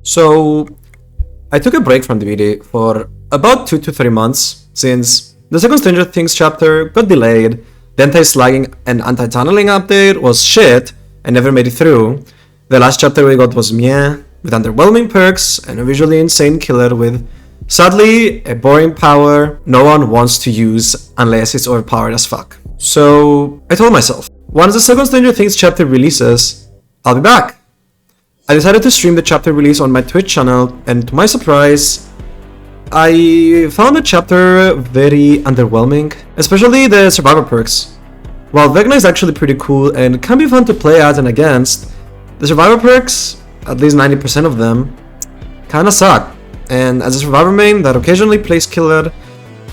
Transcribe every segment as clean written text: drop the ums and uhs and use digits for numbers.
So, I took a break from DBD for about 2 to 3 months since the second Stranger Things chapter got delayed, the anti-slagging and anti-tunneling update was shit and never made it through, the last chapter we got was meh, with underwhelming perks and a visually insane killer with, sadly, a boring power no one wants to use unless it's overpowered as fuck. So, I told myself, once the second Stranger Things chapter releases, I'll be back. I decided to stream the chapter release on my Twitch channel, and to my surprise, I found the chapter very underwhelming, especially the survivor perks. While Vecna is actually pretty cool and can be fun to play as and against, the survivor perks, at least 90% of them, kinda suck. And as a survivor main that occasionally plays killer,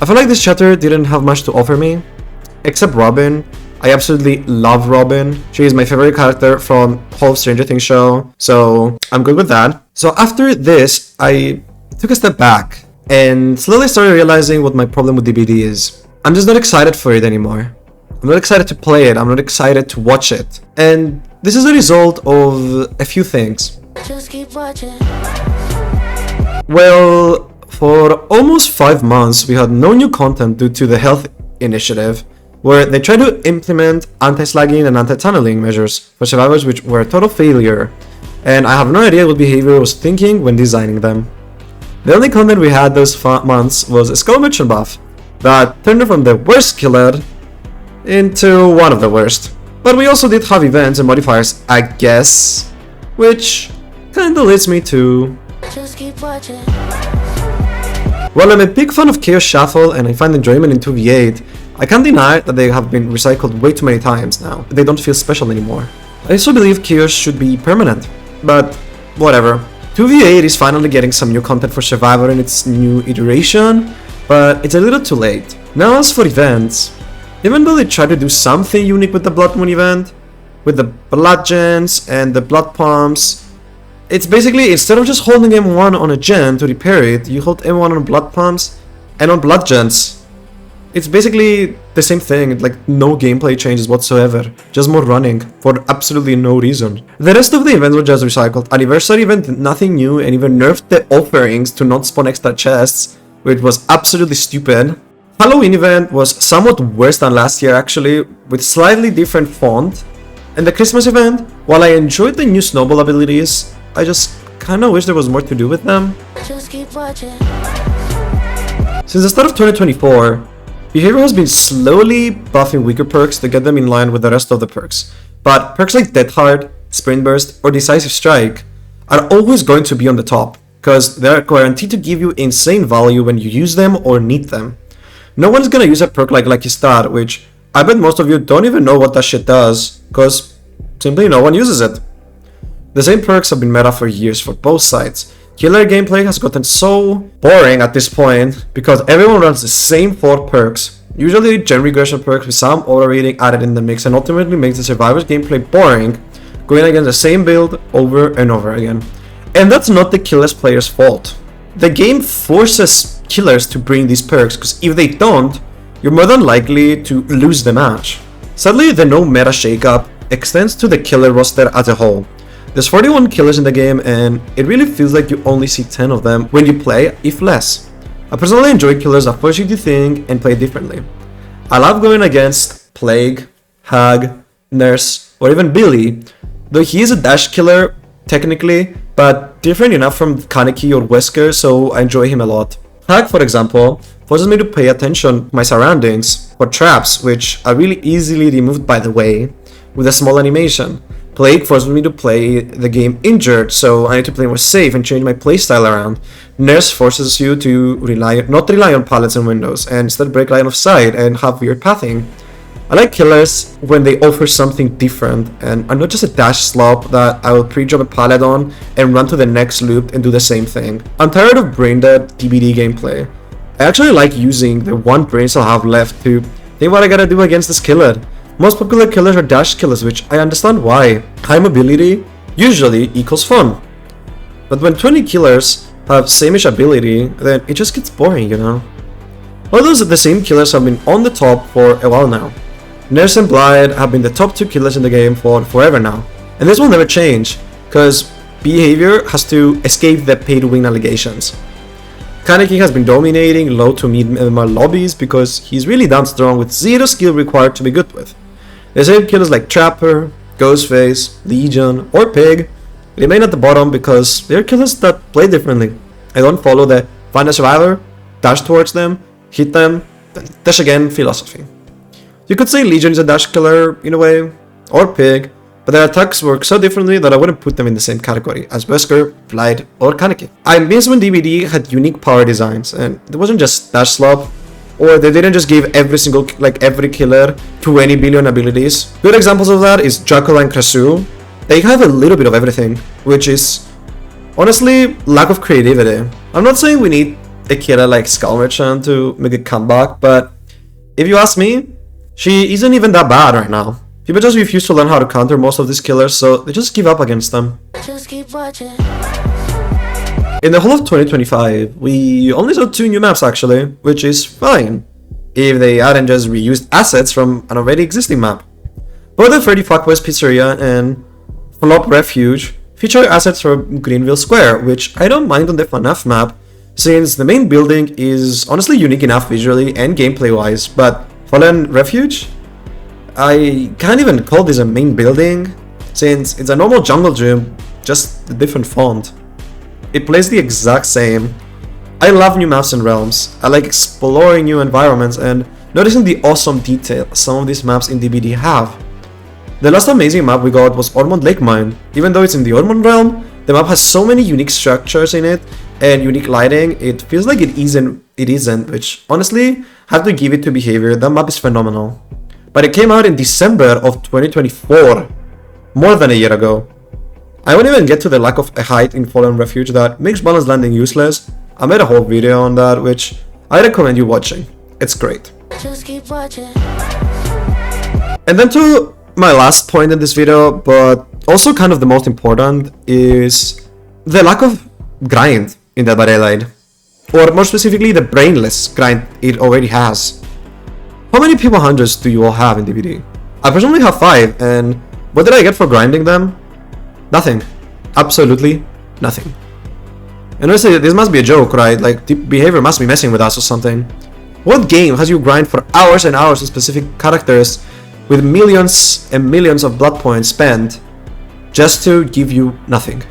I feel like this chapter didn't have much to offer me, except Robin. I absolutely love Robin. She is my favorite character from whole Stranger Things show, so I'm good with that. So after this, I took a step back and slowly started realizing what my problem with DBD is. I'm just not excited for it anymore. I'm not excited to play it, I'm not excited to watch it. And this is a result of a few things. Just keep watching. Well, for almost 5 months, we had no new content due to the health initiative, where they tried to implement anti-slagging and anti-tunneling measures for survivors which were a total failure, and I have no idea what behavior was thinking when designing them. The only content we had those months was a skull mission buff that turned from the worst killer into one of the worst. But we also did have events and modifiers, I guess, which kinda leads me to... Just keep watching. While I'm a big fan of Chaos Shuffle and I find enjoyment in 2v8, I can't deny that they have been recycled way too many times now. They don't feel special anymore. I also believe Chaos should be permanent, but whatever. 2v8 is finally getting some new content for Survivor in its new iteration, but it's a little too late. Now as for events, even though they try to do something unique with the Blood Moon event, with the Blood Gens and the Blood Pumps, it's basically, instead of just holding M1 on a gen to repair it, you hold M1 on Blood Pumps and on Blood Gens. It's basically the same thing, like no gameplay changes whatsoever, just more running, for absolutely no reason. The rest of the events were just recycled. Anniversary event did nothing new and even nerfed the offerings to not spawn extra chests, which was absolutely stupid. Halloween event was somewhat worse than last year actually, with slightly different font. And the Christmas event, while I enjoyed the new snowball abilities, I just kinda wish there was more to do with them. Just keep watching. Since the start of 2024, behavior has been slowly buffing weaker perks to get them in line with the rest of the perks. But perks like Death Heart, Sprint Burst, or Decisive Strike are always going to be on the top, because they are guaranteed to give you insane value when you use them or need them. No one's gonna use a perk like Lucky Star, which I bet most of you don't even know what that shit does, because simply no one uses it. The same perks have been meta for years for both sides. Killer gameplay has gotten so boring at this point because everyone runs the same 4 perks, usually gen regression perks with some aura rating added in the mix, and ultimately makes the survivor's gameplay boring, going against the same build over and over again. And that's not the killer's player's fault. The game forces killers to bring these perks, because if they don't, you're more than likely to lose the match. Sadly, the no meta shakeup extends to the killer roster as a whole. There's 41 killers in the game, and it really feels like you only see 10 of them when you play, if less. I personally enjoy killers that force you to think and play differently. I love going against Plague, Hag, Nurse, or even Billy, though he is a dash killer, technically, but different enough from Kaneki or Wesker, so I enjoy him a lot. Hag, for example, forces me to pay attention to my surroundings, or traps, which are really easily removed by the way, with a small animation. Plague forces me to play the game injured, so I need to play more safe and change my playstyle around. Nurse forces you to not rely on pallets and windows, and instead break line of sight and have weird pathing. I like killers when they offer something different, and are not just a dash slop that I will pre-drop a pallet on and run to the next loop and do the same thing. I'm tired of Braindead DBD gameplay. I actually like using the one brain cell I have left to think what I gotta do against this killer. Most popular killers are dash killers, which I understand why. High mobility usually equals fun. But when 20 killers have same-ish ability, then it just gets boring, you know? All those the same killers have been on the top for a while now. Nurse and Blythe have been the top 2 killers in the game for forever now. And this will never change, because Behavior has to escape the pay-to-win allegations. Kaneki has been dominating low to mid MMR lobbies because he's really damn strong with zero skill required to be good with. The same killers like Trapper, Ghostface, Legion, or Pig remain at the bottom because they're killers that play differently. I don't follow the find a survivor, dash towards them, hit them, then dash again philosophy. You could say Legion is a dash killer in a way, or Pig, but their attacks work so differently that I wouldn't put them in the same category as Wesker, Blight, or Kaneki. I miss when DBD had unique power designs, and it wasn't just dash slop, or they didn't just give every killer 20 billion abilities. Good examples of that is Dracula and Krasu. They have a little bit of everything, which is honestly lack of creativity. I'm not saying we need a killer like Skull Merchant to make a comeback, but if you ask me, she isn't even that bad right now. People just refuse to learn how to counter most of these killers, so they just give up against them. Just keep watching. In the whole of 2025, we only saw 2 new maps actually, which is fine, if they hadn't just reused assets from an already existing map. Both the Freddy Fuckwest Pizzeria and Flop Refuge feature assets from Greenville Square, which I don't mind on the FNAF map, since the main building is honestly unique enough visually and gameplay wise, but Fallen Refuge? I can't even call this a main building, since it's a normal jungle gym, just a different font. It plays the exact same. I love new maps and realms. I like exploring new environments and noticing the awesome detail some of these maps in DBD have. The last amazing map we got was Ormond Lake Mine. Even though it's in the Ormond realm, the map has so many unique structures in it and unique lighting, it feels like it isn't, which honestly, have to give it to Behavior, that map is phenomenal. But it came out in December of 2024, more than a year ago. I won't even get to the lack of a height in Fallen Refuge that makes balance landing useless. I made a whole video on that, which I recommend you watching. It's great. Just keep watching. And then to my last point in this video, but also kind of the most important, is the lack of grind in Dead by Daylight. Or more specifically, the brainless grind it already has. How many people hundreds do you all have in DBD? I personally have 5, and what did I get for grinding them? Nothing. Absolutely nothing. And honestly, this must be a joke, right? Like, the Behavior must be messing with us or something. What game has you grind for hours and hours on specific characters with millions and millions of blood points spent just to give you nothing?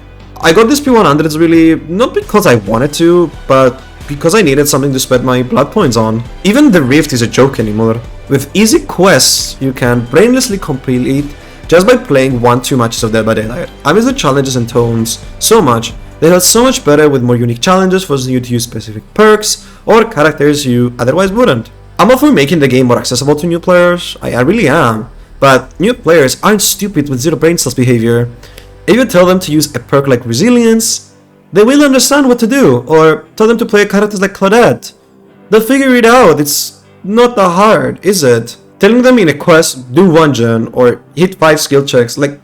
I got these P100s really not because I wanted to, but because I needed something to spend my blood points on. Even the Rift is a joke anymore. With easy quests, you can brainlessly complete just by playing 1-2 matches of Dead by Daylight. I miss the challenges and tones so much. They felt so much better with more unique challenges forcing you to use specific perks or characters you otherwise wouldn't. I'm all for making the game more accessible to new players, I really am, but new players aren't stupid with zero brain cells Behavior. If you tell them to use a perk like Resilience, they will understand what to do, or tell them to play characters like Claudette. They'll figure it out, it's not that hard, is it? Telling them in a quest, do 1 gen, or hit 5 skill checks, like,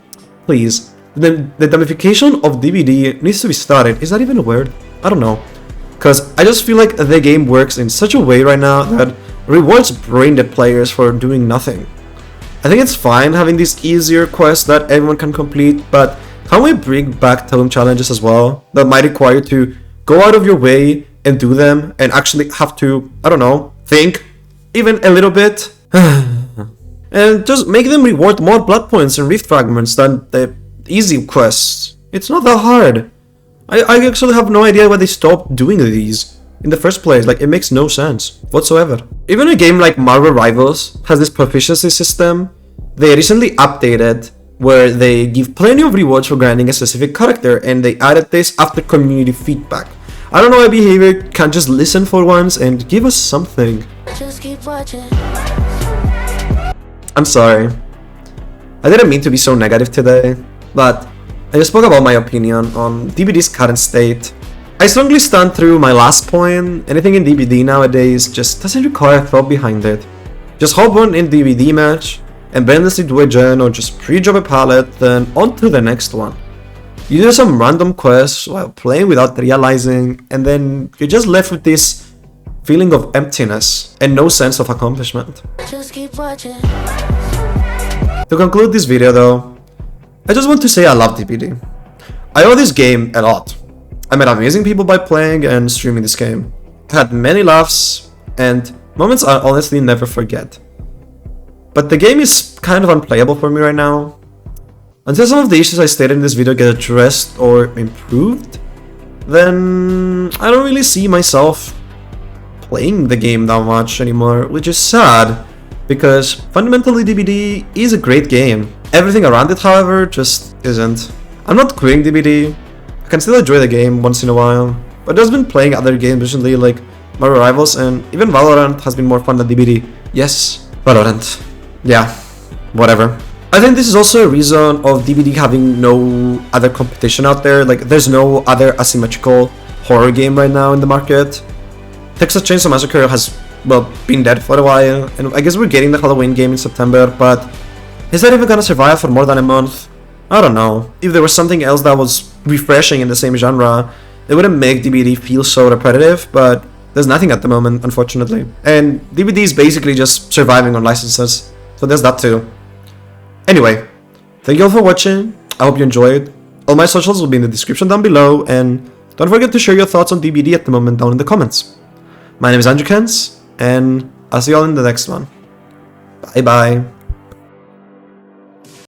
please. The gamification of DBD needs to be started. Is that even a word? I don't know. Cause I just feel like the game works in such a way right now that rewards braindead players for doing nothing. I think it's fine having these easier quests that everyone can complete, but can't we bring back tone challenges as well that might require you to go out of your way and do them and actually have to, I don't know, think even a little bit? And just make them reward more blood points and rift fragments than the easy quests. It's not that hard. I actually have no idea why they stopped doing these in the first place. Like, it makes no sense whatsoever. Even a game like Marvel Rivals has this proficiency system they recently updated where they give plenty of rewards for grinding a specific character, and they added this after community feedback. I don't know why Behavior can't just listen for once and give us something. Just keep watching. I'm sorry. I didn't mean to be so negative today, but I just spoke about my opinion on DBD's current state. I strongly stand through my last point. Anything in DBD nowadays just doesn't require thought behind it. Just hop on in DBD match and brainlessly do a gen or just pre-drop a pallet, then on to the next one. You do some random quests while playing without realizing, and then you're just left with this feeling of emptiness and no sense of accomplishment. Just keep watching. To conclude this video though, I just want to say I love DBD. I owe this game a lot. I met amazing people by playing and streaming this game. I had many laughs and moments I honestly never forget. But the game is kind of unplayable for me right now. Until some of the issues I stated in this video get addressed or improved, then I don't really see myself playing the game that much anymore, which is sad, because fundamentally DBD is a great game. Everything around it, however, just isn't. I'm not quitting DBD, I can still enjoy the game once in a while, but I've been playing other games recently like Mario Rivals, and even Valorant has been more fun than DBD. Yes, Valorant. Yeah, whatever. I think this is also a reason of DBD having no other competition out there. Like, there's no other asymmetrical horror game right now in the market. Texas Chainsaw Massacre has, well, been dead for a while, and I guess we're getting the Halloween game in September, but is that even gonna survive for more than a month? I don't know. If there was something else that was refreshing in the same genre, it wouldn't make DBD feel so repetitive, but there's nothing at the moment, unfortunately. And DBD is basically just surviving on licenses, so there's that too. Anyway, thank you all for watching, I hope you enjoyed. All my socials will be in the description down below, and don't forget to share your thoughts on DBD at the moment down in the comments. My name is Andrew Kens, and I'll see you all in the next one. Bye bye.